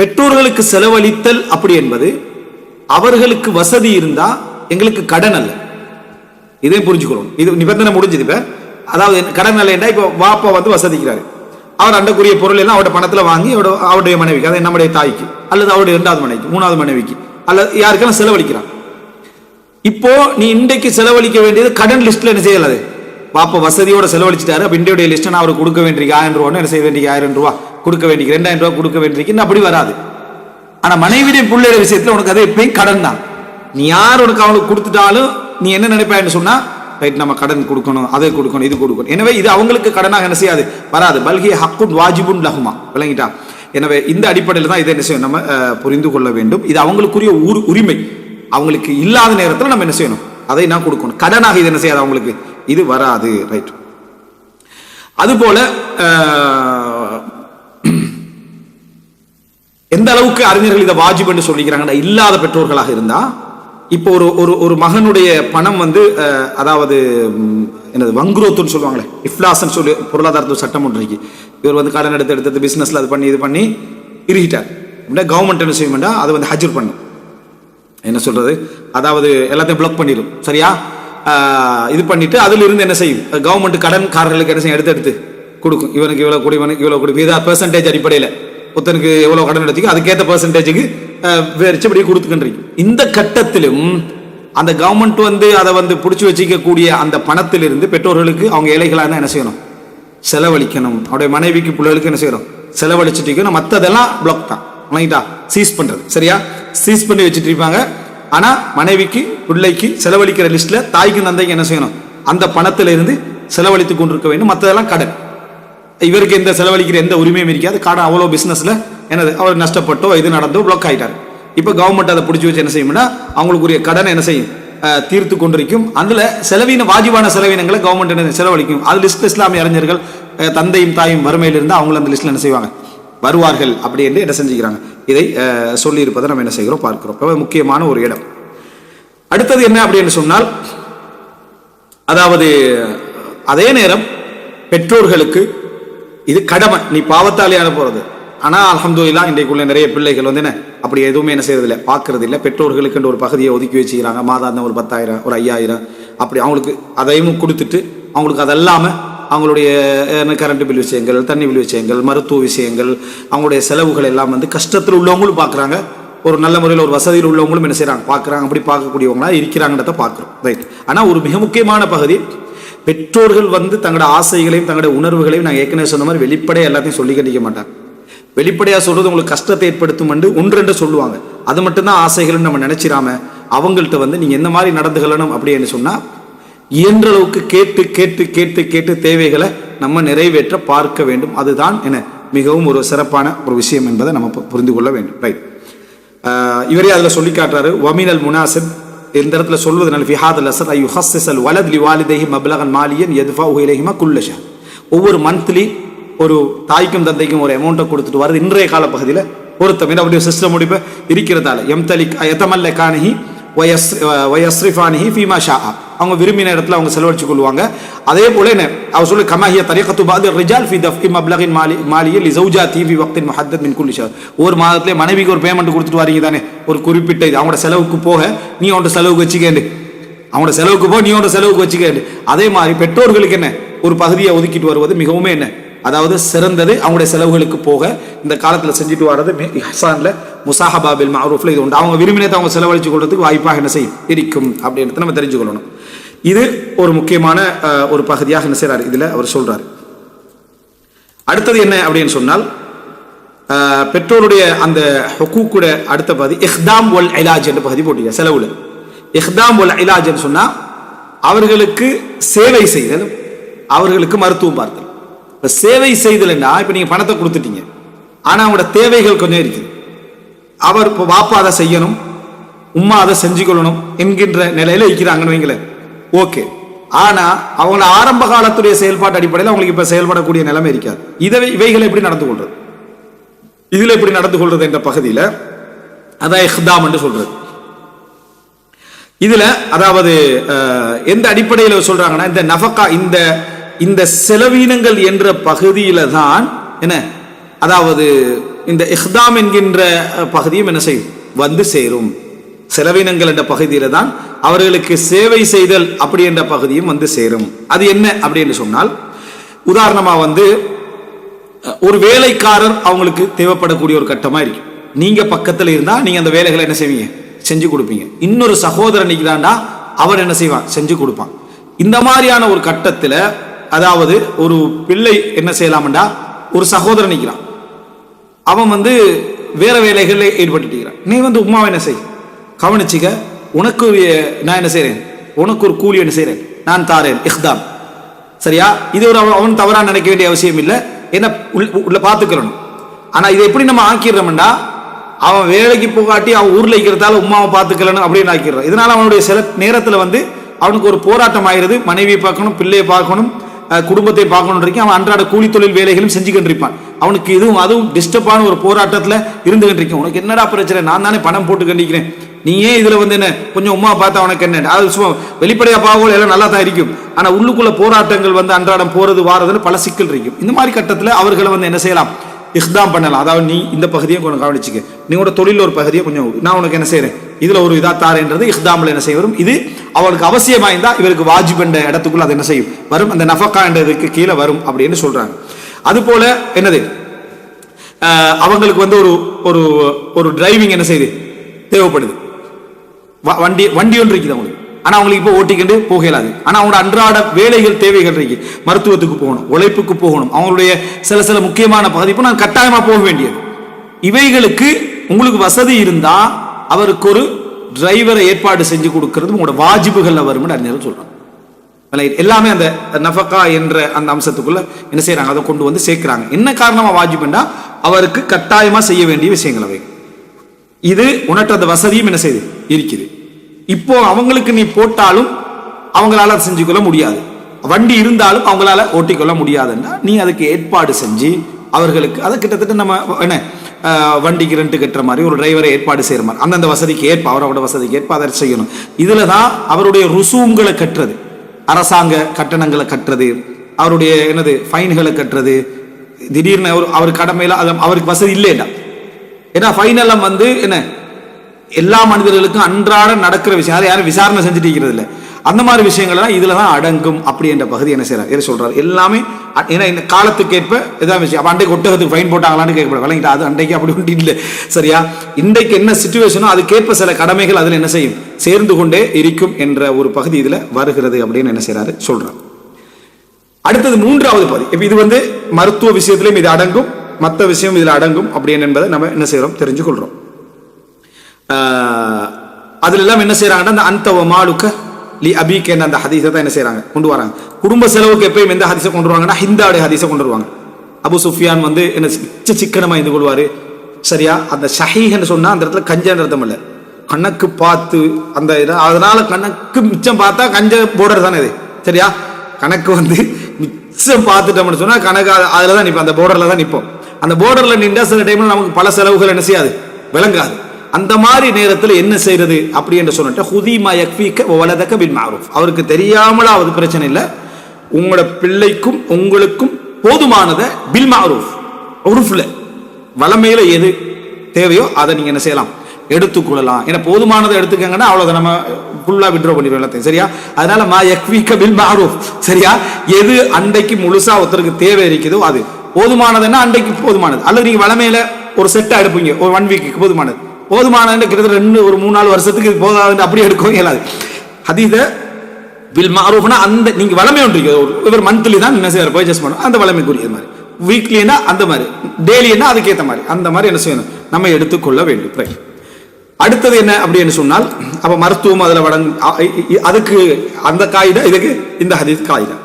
பெற்றோர்களுக்கு செலவழித்தல் அப்படி என்பது அவர்களுக்கு வசதி இருந்தா எங்களுக்கு கடன் அல்ல. இதே புரிஞ்சுக்கணும். இது நிபந்தனை முடிஞ்சது. இப்ப அதாவது கடன் அல்ல என்றா, இப்ப வாப்பா வந்து வசதிக்கிறாரு, அவர் அண்டக்கூடிய பொருள் எல்லாம் அவருடைய பணத்துல வாங்கி அவருடைய மனைவிக்கு, அதாவது நம்முடைய தாய்க்கு அல்லது அவருடைய 2வது மனைவிக்கு 3வது மனைவிக்கு அல்லது யாருக்கெல்லாம் செலவழிக்கிறான். இப்போ நீ இன்றைக்கு செலவழிக்க வேண்டியது கடன் லிஸ்ட்ல என்ன செய்யலாது, பாப்பா வசதியோட செலவழிச்சிட்டாரு, அப்ப இன்றைய லிஸ்ட் நான் அவருக்கு கொடுக்க வேண்டிய 1000 ரூபாய் என்ன செய்ய வேண்டிய 1000 ரூபாய் கொடுக்க வேண்டிய 2000 ரூபாய் கொடுக்க வேண்டியிருக்கு, அப்படி வராது. ஆனா மனைவியுடைய பிள்ளைய விஷயத்துல உனக்கு அது எப்பயும் கடன் தான். நீ யார் உனக்கு அவங்களுக்கு கொடுத்துட்டாலும் நீ என்ன நினைப்பான்னு சொன்னா, ரைட் நம்ம கடன் கொடுக்கணும், அதை கொடுக்கணும், இது கொடுக்கணும். எனவே இது அவங்களுக்கு கடனாக என்ன செய்யாது, வராது. பல்கி ஹக்குன் வாஜிபுன் லஹுமா, விளங்கிட்டா? எனவே இந்த அடிப்படையில் தான் இதை என்ன செய்யணும், நம்ம புரிந்து கொள்ள வேண்டும். இது அவங்களுக்குரிய உரிமை. அவங்களுக்கு இல்லாத நேரத்தில் நம்ம என்ன செய்யணும், அதை நான் கொடுக்கணும். கடனாக இது என்ன செய்யாது, அவங்களுக்கு இது வராது. ரைட். அதுபோல எந்த அளவுக்கு அறிஞர்கள் இதை வாஜிப் என்று சொல்லிக்கிறாங்கன்னா, இல்லாத பெற்றோர்களாக இருந்தா, இப்போ ஒரு மகனுடைய பணம் வந்து அதாவது என்னது வங்குரோத்துன்னு சொல்லுவாங்களே, இஃப்லாஸ்ன்னு சொல்லி பொருளாதாரத்து சட்டம் ஒன்று இருக்கு. இவர் வந்து கடன் எடுத்து பிசினஸ்ல அது பண்ணி இது பண்ணி இருக்கிட்டார் அப்படின்னா கவர்மெண்ட் என்ன செய்ய வேண்டாம், அதை வந்து ஹஜர் பண்ணும். என்ன சொல்றது, அதாவது எல்லாத்தையும் பிளாக் பண்ணிடும். சரியா? இது பண்ணிட்டு அதுல இருந்து என்ன செய்யும், கவர்மெண்ட் கடன்காரர்களுக்கு என்ன செய்யும், எடுத்து கொடுக்கும். இவனுக்கு இவ்வளவு கொடு, இவனுக்கு இவ்வளவு கொடு, இதாக பெர்சன்டேஜ் அடிப்படையில் ஒருத்தனுக்கு எவ்வளவு கடன் எடுத்துக்கு அதுக்கேற்ற பெர்சன்டேஜுக்கு வேறுபடி கொடுத்துக்கின்றீங்க. இந்த கட்டத்திலும் அந்த கவர்மெண்ட் வந்து அதை வந்து பிடிச்சி வச்சிக்கக்கூடிய அந்த பணத்திலிருந்து பெற்றோர்களுக்கு அவங்க ஏழைகளாக என்ன செய்யணும், செலவழிக்கணும். அவருடைய மனைவிக்கு பிள்ளைகளுக்கு என்ன செய்யணும், செலவழிச்சுட்டு மற்றதெல்லாம் பிளாக் தான், ரைட்டா, சீஸ் பண்றது. சரியா? சீஸ் பண்ணி வச்சுட்டு இருப்பாங்க. ஆனா மனைவிக்கு பிள்ளைக்கு செலவழிக்கிற லிஸ்ட்ல தாய்க்கு தந்தைக்கு என்ன செய்யணும், அந்த பணத்திலிருந்து செலவழித்து கொண்டிருக்க வேண்டும். மற்றதெல்லாம் கடன். இவருக்கு எந்த செலவழிக்கிற எந்த உரிமையும் இருக்காது. கடன் அவ்வளோ பிசினஸ்ல என்னது, அவர் நஷ்டப்பட்டோ இது நடந்தோ பிளாக் ஆயிட்டாரு. இப்ப கவர்மெண்ட் அதை பிடிச்சி வச்சு என்ன செய்யும்னா, அவங்களுக்குரிய கடன் என்ன செய்யும், தீர்த்து கொண்டிருக்கும். அதுல செலவீன வாஜிபான செலவினங்களை கவர்மெண்ட் என்ன செலவழிக்கும். அது லிஸ்ட் இஸ்லாமிய அறிஞர்கள் தந்தையும் தாயும் வறுமையில் இருந்தால் அவங்க அந்த லிஸ்ட்ல என்ன செய்வாங்க, வருவார்கள் அப்படி என்று என்ன செஞ்சுக்கிறாங்க, இதை சொல்லி இருப்பதை நம்ம என்ன செய்கிறோம் பார்க்கிறோம். முக்கியமான ஒரு இடம். அடுத்தது என்ன அப்படின்னு சொன்னால், அதாவது அதே நேரம் பெற்றோர்களுக்கு இது கடமை. நீ பாவத்தாலியான போறது. ஆனா அல்ஹம்துலில்லாஹ் இன்றைக்குள்ள நிறைய பிள்ளைகள் வந்து என்ன அப்படி எதுவுமே என்ன செய்யறது இல்லை, பார்க்கறது இல்லை. பெற்றோர்களுக்கு ஒரு பகுதியை ஒதுக்கி வச்சுக்கிறாங்க. மாதாந்தம் ஒரு 10,000 ஒரு 5,000 அப்படி அவங்களுக்கு அதையும் கொடுத்துட்டு, அவங்களுக்கு அதெல்லாம அவங்களுடைய கரண்ட் பில் விஷயங்கள், தண்ணி பில் விஷயங்கள், மருத்துவ விஷயங்கள், அவங்களுடைய செலவுகள் எல்லாம் வந்து கஷ்டத்தில் உள்ளவங்களும் பார்க்குறாங்க, ஒரு நல்ல முறையில் ஒரு வசதியில் உள்ளவங்களும் என்ன செய்யறாங்க, பார்க்குறாங்க. அப்படி பார்க்கக்கூடியவங்களா இருக்கிறாங்கன்றத பார்க்குறோம். ரைட். ஆனால் ஒரு மிக முக்கியமான பகுதி, பெற்றோர்கள் வந்து தங்களோட ஆசைகளையும் தங்களுடைய உணர்வுகளையும் நான் ஏற்கனவே சொன்ன மாதிரி வெளிப்படையாக எல்லாத்தையும் சொல்லி கண்டிக்க மாட்டாங்க. வெளிப்படையாக சொல்றது உங்களுக்கு கஷ்டத்தை ஏற்படுத்தும் என்று ஒன்றென்று சொல்லுவாங்க. அது மட்டும்தான் ஆசைகள்னு நம்ம நினைச்சிடாம அவங்கள்ட்ட வந்து நீங்க எந்த மாதிரி நடந்துகணும் அப்படின்னு சொன்னா, இயன்ற அளவுக்கு கேட்டு கேட்டு கேட்டு கேட்டு தேவைகளை நம்ம நிறைவேற்ற பார்க்க வேண்டும். அதுதான் என்ன மிகவும் ஒரு சிறப்பான ஒரு விஷயம் என்பதை நம்ம புரிந்து கொள்ள வேண்டும். ரைட். இவரே அதில் சொல்லி காட்டுறாரு, வமினல் முனாசிப், இந்த இடத்துல சொல்வதனால ஃபிஹாதல் அஸர் ஐ யுஹஸ்ஸிஸல் வலத் லிவாலிதைஹி மப்லகன் மாலியன் யத்ஃபஉ இலைஹிமா குல்ல ஷஹர். ஒவ்வொரு மந்த்லி ஒரு தாய்க்கும் தந்தைக்கும் ஒரு அமௌண்ட்டை கொடுத்துட்டு வருது. இன்றைய கால பகுதியில் பொருத்தம் அப்படி சிஸ்டம் முடிப்பு இருக்கிறதால எம்தலிக் எத்தமல்ல காணிஹி வயஸ்ரிஃபானிஹி ஃபீமா ஷாஆ, அவங்க விரும்பின இடத்துல அவங்க செலவழிச்சு கொள்வாங்க. அதே போல என்ன அவர் சொல்லி கமாஹிய தரீகத்து பாத் ரிஜால் ஃபி தஃபி மப்லகின் மாலிய லிஸௌஜாதி ஃபி வக்தின் முஹத்தத் மின் குல்லி ஷஹர். ஒரு மாதத்திலே மனைவிக்கு ஒரு பேமெண்ட் கொடுத்துட்டு வரீங்க தானே, ஒரு குறிப்பிட்ட இது அவங்களோட செலவுக்கு போக நீ அவனோட செலவுக்கு வச்சுக்கேண்டு, அவனோட செலவுக்கு போக நீ அவனோட செலவுக்கு வச்சுக்கேண்டு. அதே மாதிரி பெற்றோர்களுக்கு என்ன ஒரு பகுதியை ஒதுக்கிட்டு வருவது மிகவும் என்ன அதாவது சிறந்தது. அவங்களுடைய செலவுகளுக்கு போக இந்த காலத்தில் செஞ்சுட்டு வர்றது இஹ்சான்ல முசாஹபா பில் மஅரூஃப்ல இது உண்டு. அவங்க விரும்பினதை அவங்க செலவழிச்சு கொள்றதுக்கு வாய்ப்பாக என்ன செய்யும் இருக்கும் அப்படின்றத நம்ம தெரிஞ்சு கொள்ளணும். இது ஒரு முக்கியமான ஒரு பகுதியாக என்ன செய்றாரு இதுல அவர் சொல்றாரு. அடுத்தது என்ன அப்படின்னு சொன்னால், பெற்றோருடைய அந்த ஹுக்கூக்குட அடுத்த பகுதி இஹ்தாம் வல் இலாஜ் என்ற பகுதி போட்டீங்க. செலவுல இஹ்தாம் வல் இலாஜ் சொன்னா அவர்களுக்கு சேவை செய்தல், அவர்களுக்கு மருத்துவம் பார்த்தல். சேவை செய்தல்னா இப்ப நீங்க பணத்தை கொடுத்துட்டீங்க, ஆனா அவங்களோட தேவைகள் கொஞ்சம் இருக்குது. அவர் இப்போ வாப்பா அதை செய்யணும், உம்மா அதை செஞ்சு கொள்ளணும் என்கின்ற நிலையில இருக்கிறாங்கன்னு வைங்களேன், ஓகே. ஆனா அவங்கள ஆரம்ப காலத்துடைய செயல்பாட்டு அடிப்படையில் அவங்களுக்கு இப்ப செயல்படக்கூடிய நிலைமை இருக்காது. இவைகளை எப்படி நடந்து கொள்றது, இதுல எப்படி நடந்து கொள்றது என்ற பகுதியில அதான் இஹ்தாம் என்று சொல்றது. இதுல அதாவது எந்த அடிப்படையில் சொல்றாங்கன்னா, இந்த நஃபகா இந்த செலவீனங்கள் என்ற பகுதியில தான் என்ன அதாவது இந்த இஹ்தாம் என்கின்ற பகுதியும் என்ன செய்யும், வந்து சேரும். செலவினங்கள் என்ற பகுதியில தான் அவர்களுக்கு சேவை செய்தல் அப்படி என்ற பகுதியும் வந்து சேரும். அது என்ன அப்படி என்று சொன்னால், உதாரணமா வந்து ஒரு வேலைக்காரர் அவங்களுக்கு தேவைப்படக்கூடிய ஒரு கட்டமா இருக்கு. நீங்க பக்கத்துல இருந்தா நீங்க அந்த வேலைகளை என்ன செய்வீங்க, செஞ்சு கொடுப்பீங்க. இன்னொரு சகோதரன் நிற்கிறாண்டா அவர் என்ன செய்வான், செஞ்சு கொடுப்பான். இந்த மாதிரியான ஒரு கட்டத்துல, அதாவது ஒரு பிள்ளை என்ன செய்யலாம்டா, ஒரு சகோதரன் நிற்கிறான், அவன் வந்து வேற வேலைகளில் ஈடுபட்டுக்கிறான். நீ வந்து உமாவை என்ன செய், கவனிச்சுக்க, உனக்கு நான் என்ன செய்றேன், உனக்கு ஒரு கூலி என்ன செய்றேன், நான் தாரேன், இஹ்தாம். சரியா? இது ஒரு அவன் தவறா நினைக்க வேண்டிய அவசியம் இல்லை, என்ன உள்ள பார்த்துக்கிறணும். ஆனா இதை எப்படி நம்ம ஆக்கிடுறோம்டா, அவன் வேலைக்கு போகாட்டி அவன் ஊர்ல இருக்கிறதால உமாவை பார்த்துக்கலன்னு அப்படின்னு ஆக்கிடுறான். இதனால அவனுடைய சில நேரத்துல வந்து அவனுக்கு ஒரு போராட்டம் ஆயிருது. மனைவியை பார்க்கணும், பிள்ளையை பார்க்கணும், குடும்பத்தை பார்க்கணும் இருக்கேன். அவன் அன்றாட கூலி தொழில் வேலைகளும் செஞ்சுக்கிட்டு இருப்பான். அவனுக்கு இதுவும் அதுவும் டிஸ்டர்பான ஒரு போராட்டத்துல இருந்துகிட்டு இருக்கேன். உனக்கு என்னடா பிரச்சனை, நான் தானே பணம் போட்டு கண்டிக்கிறேன், நீ ஏன் இதுல வந்து என்ன கொஞ்சம் உமா பார்த்தா உனக்கு என்ன, அது சும்மா வெளிப்படையா பாவம் எல்லாம் நல்லா தான் இருக்கும். ஆனா உள்ளுக்குள்ள போராட்டங்கள் வந்து அன்றாடம் போறது வாரதுல பல சிக்கல் இருக்கும். இந்த மாதிரி கட்டத்துல அவர்களை வந்து என்ன செய்யலாம், இஹ்தாம் பண்ணலாம். அதாவது நீ இந்த பகுதியை கொஞ்சம் கவனிச்சுக்க, நீங்களோட தொழில் ஒரு பகுதியை கொஞ்சம் நான் உனக்கு என்ன செய்யறேன், இதுல ஒரு இதா தாரேன்றது இஹ்தாம்ல என்ன செய்ய வரும். இது அவளுக்கு அவசியமாயிருந்தா இவருக்கு வாஜிப் என்ற இடத்துக்குள்ள அது என்ன செய்யும் வரும், அந்த நஃபகா என்றதுக்கு கீழே வரும் அப்படின்னு சொல்றாங்க. அது போல என்னது, அவங்களுக்கு வந்து ஒரு ஒரு ஒரு டிரைவிங் என்ன செய்யுது தேவைப்படுது, வண்டி ஒன்று இருக்குது அவங்களுக்கு. ஆனா அவங்களுக்கு இப்போ ஓட்டிக்கிட்டு போக இயலாது. ஆனா அவங்களோட அன்றாட வேலைகள் தேவைகள் இருக்கு, மருத்துவத்துக்கு போகணும், உழைப்புக்கு போகணும், அவங்களுடைய சில முக்கியமான பகுதி இப்போ நான் கட்டாயமா போக வேண்டியது. இவைகளுக்கு உங்களுக்கு வசதி இருந்தா அவருக்கு ஒரு டிரைவரை ஏற்பாடு செஞ்சு கொடுக்கிறது உங்களோட வாஜிபுகள்ல வரும்னு அறிஞர்கள் சொல்றாங்க. எல்லாமே அந்த நஃபகா என்ற அந்த அம்சத்துக்குள்ள என்ன செய்யறாங்க, அதை கொண்டு வந்து சேர்க்கிறாங்க. என்ன காரணமா வாஜிப்னா அவருக்கு கட்டாயமா செய்ய வேண்டிய விஷயங்கள் அவை. இது உனக்கு அந்த வசதியும் என்ன செய்யுது இருக்குது. இப்போ அவங்களுக்கு நீ போட்டாலும் அவங்களால செஞ்சுக்கொள்ள முடியாது, வண்டி இருந்தாலும் அவங்களால ஓட்டிக்கொள்ள முடியாதுன்னா நீ அதுக்கு ஏற்பாடு செஞ்சு அவர்களுக்கு அதை கிட்டத்தட்ட நம்ம என்ன வண்டிக்கு ரெண்டு கட்டுற மாதிரி ஒரு டிரைவரை ஏற்பாடு செய்யற மாதிரி அந்தந்த வசதிக்கு ஏற்ப அவரோட வசதிக்கு ஏற்ப அதை செய்யணும். இதுல தான் அவருடைய ருசூம்களை கட்டுறது, அரசாங்க கட்டணங்களை கட்டுறது, அவருடைய என்னது ஃபைன்களை கட்டுறது. திடீர்னு அவர் கடமையில அவருக்கு வசதி இல்லைடா, ஏன்னா ஃபைன் எல்லாம் வந்து என்ன எல்லா மனிதர்களுக்கும் அன்றாட நடக்கிற விஷயம், யாரும் விசாரணை செஞ்சுட்டு இருக்கிறது இல்லை. அந்த மாதிரி விஷயங்கள் எல்லாம் இதுல தான் அடங்கும். அப்படி என்ற பகுதி என்ன செய்யறாரு, எது சொல்றாரு, எல்லாமே ஏன்னா இந்த காலத்துக்கு ஏற்ப ஏதாவது விஷயம். அப்ப அன்றைக்கு ஒட்டகத்துக்கு ஃபைன் போட்டாங்களான்னு கேட்கப்படும், விளங்கிட்டு அது அன்றைக்கு அப்படி ஒன்று இல்லை. சரியா? இன்றைக்கு என்ன சிச்சுவேஷனோ அதுக்கேற்ப சில கடமைகள் அதில் என்ன செய்யும் சேர்ந்து கொண்டே இருக்கும் என்ற ஒரு பகுதி இதுல வருகிறது அப்படின்னு என்ன செய்யறாரு சொல்றாரு. அடுத்தது மூன்றாவது பகுதி. இப்ப இது வந்து மருத்துவ விஷயத்திலும் இது அடங்கும், மற்ற விஷயம் இதுல அடங்கும் அப்படின்னு என்பதை நம்ம என்ன செய்யறோம் தெரிஞ்சு கொள்றோம். அதுல எல்லாம் என்ன செய்யறாங்கன்னா அந்த அந்த மாலுக்க லி அபிக் என்ற அந்த ஹதீஸை தான் என்ன செய்யறாங்க கொண்டு வராங்க. குடும்ப செலவுக்கு எப்பயும் எந்த ஹதீஸை கொண்டு வருவாங்கன்னா ஹிந்தாவுடைய ஹதீஸை கொண்டு வருவாங்க. அபு சுஃபியான் வந்து என்ன சிக்கனமா இருந்து கொள்வாரு. சரியா? அந்த ஷஹீஹ்னு சொன்னா அந்த இடத்துல கஞ்சன்ற அர்த்தம் இல்லை, கணக்கு பார்த்து அந்த இதை, அதனால கணக்கு மிச்சம் பார்த்தா கஞ்ச போர்டர் தானே இது. சரியா? கணக்கு வந்து மிச்சம் பார்த்துட்டோம்னு சொன்னா கணக்கு அதுல தான் நிற்போம், அந்த போர்டர்ல தான் நிற்போம். அந்த போர்டர்ல நின்றா சில டைம்ல நமக்கு பல செலவுகள் என்ன செய்யாது விளங்காது. அந்த மாதிரி நேரத்தில் என்ன செய்யறது அப்படி என்று சொன்னிட்டு ஹுதீமா யக்ஃபீக வலதக பில் மஅரூஃப், அவருக்கு தெரியாமலாவது பிரச்சனை இல்லை, உங்களோட பிள்ளைக்கும் உங்களுக்கும் போதுமானதை பில் மஅரூஃப் உருஃப்ல வளமையில எது தேவையோ அதை நீங்க என்ன செய்யலாம் எடுத்துக்கொள்ளலாம். ஏன்னா போதுமானதை எடுத்துக்கங்கன்னா அவ்வளவு நம்ம ஃபுல்லா விட்ரோ பண்ணிடுவோம் எல்லாத்தையும். சரியா? அதனால மா யக்ஃபீக பில் மஅரூஃப். சரியா? எது அண்டைக்கு முழுசா ஒருத்தருக்கு தேவை இருக்குதோ அது போதுமானதுன்னா அண்டைக்கு போதுமானது. அல்லது நீங்க வளமையில ஒரு செட்டா எடுப்பீங்க, ஒரு 1 வீக்கு போதுமானது, போதுமான கிட்டத்தட்ட 2-3-4 வருஷத்துக்கு போதாது அப்படி எடுக்கவும் இயலாது. ஹதீஸ பில் மஅரூஃப்னா அந்த நீங்க வளமை ஒன்று இவர் மந்த்லி தான் என்ன செய்யற பர்ச்சேஸ் பண்ணணும், அந்த வளமைக்குரிய மாதிரி, வீக்லினா அந்த மாதிரி, டெய்லினா அதுக்கேற்ற மாதிரி, அந்த மாதிரி என்ன செய்யணும் நம்ம எடுத்துக்கொள்ள வேண்டும். அடுத்தது என்ன அப்படின்னு சொன்னால், அப்ப மருத்துவம் அதுல வழங்கும், அதுக்கு அந்த காயிதா, இதுக்கு இந்த ஹதீஸ் காயிதா.